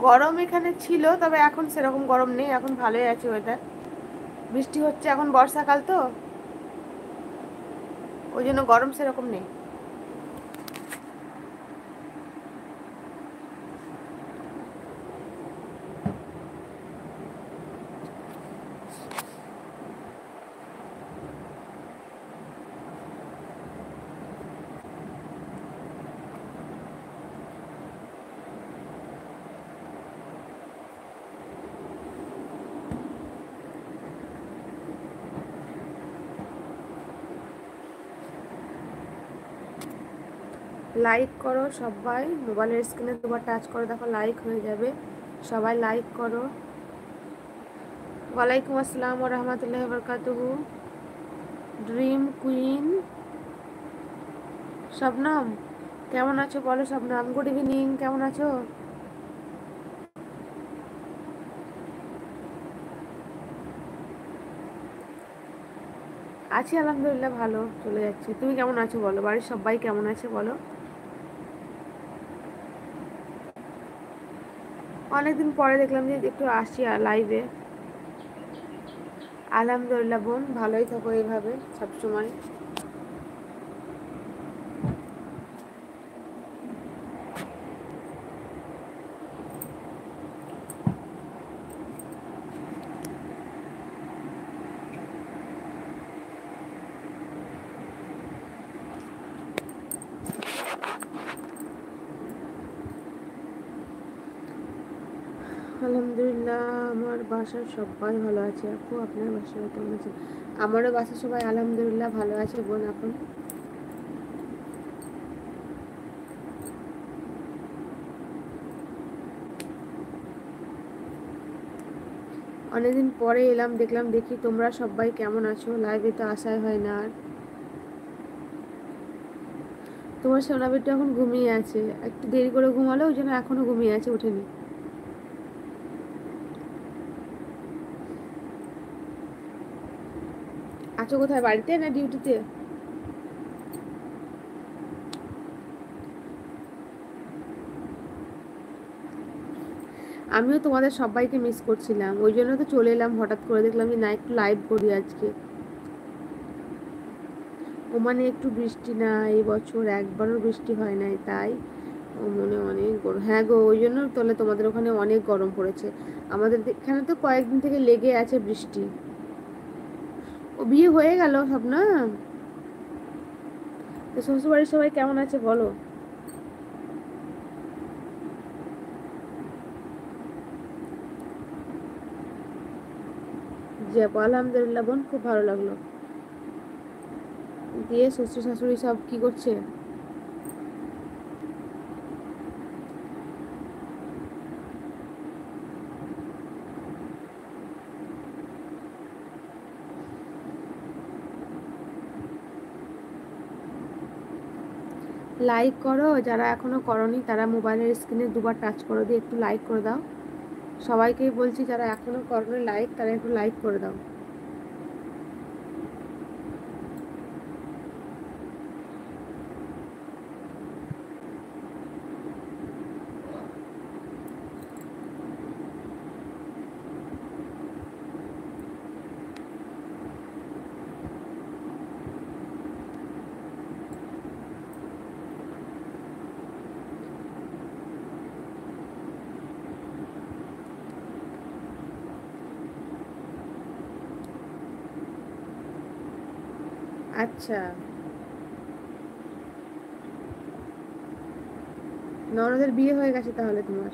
গরম এখানে ছিল, তবে এখন সেরকম গরম নেই, এখন ভালোই আছে ওয়েদার। বৃষ্টি হচ্ছে, এখন বর্ষাকাল তো, ওই জন্য গরম সেরকম নেই। লাইক করো সবাই, মোবাইলের স্ক্রিনে দুবার টাচ করো, দেখো লাইক হয়ে যাবে। সবাই লাইক করো। ওয়ালাইকুম আসসালাম ওয়া রাহমাতুল্লাহি ওয়া বারাকাতুহু। ড্রিম কুইন শবনম, কেমন আছো বলো শবনম? গুড ইভিনিং, কেমন আছো? আছি আলহামদুলিল্লাহ, ভালো চলে যাচ্ছে। তুমি কেমন আছো বলো? বাড়ির সবাই কেমন আছে বলো? অনেকদিন পরে দেখলাম যে একটু আসি লাইভে। আলহামদুলিল্লাহ বোন, ভালোই থাকো এইভাবে সবসময়। আলহামদুলিল্লাহ, আমার বাসার সবাই ভালো আছে। আপু আপনার বাসায় কেমন আছে? আমারও বাসার সবাই আলহামদুলিল্লাহ ভালো আছে বোন। এখন অনেকদিন পরে এলাম, দেখলাম দেখি তোমরা সবাই কেমন আছো। লাইভে তো আসাই হয় না আর। তোমার সোনাবিটা এখন ঘুমিয়ে আছে, একটু দেরি করে ঘুমালো, ওই জন্য এখনো ঘুমিয়ে আছে, ওঠেনি। আছো কোথায়, বাড়িতে না ডিউটিতে? আমিও তোমাদের সবাইকে মিস করছিলাম, ওই জন্য তো চলে এলাম। হঠাৎ করে দেখলাম যে না, একটু লাইভ করি আজকে। ওমানে একটু বৃষ্টি না, এই বছর একবারও বৃষ্টি হয় নাই, তাই ও মনে অনেক গরম। হ্যাঁ গো, ওই জন্য তাহলে তোমাদের ওখানে অনেক গরম পড়েছে। আমাদের এখানে তো কয়েকদিন থেকে লেগে আছে বৃষ্টি। ও বিয়ে হয়ে গেল সব না? তো শ্বশুরবাড়ির সবাই কেমন আছে বলো? যে আলহামদুলিল্লাহ বোন, খুব ভালো লাগলো। দিয়ে শ্বশুর শাশুড়ি সব কি করছে? লাইক করো, যারা এখনো করনি তারা মোবাইলের স্ক্রিনে দুবার টাচ করো, দিয়ে একটু লাইক করে দাও। সবাইকেই বলছি, যারা এখনো করনি লাইক, তারা একটু লাইক করে দাও। আচ্ছা, ননদের বিয়ে হয়ে গেছে তাহলে তোমার?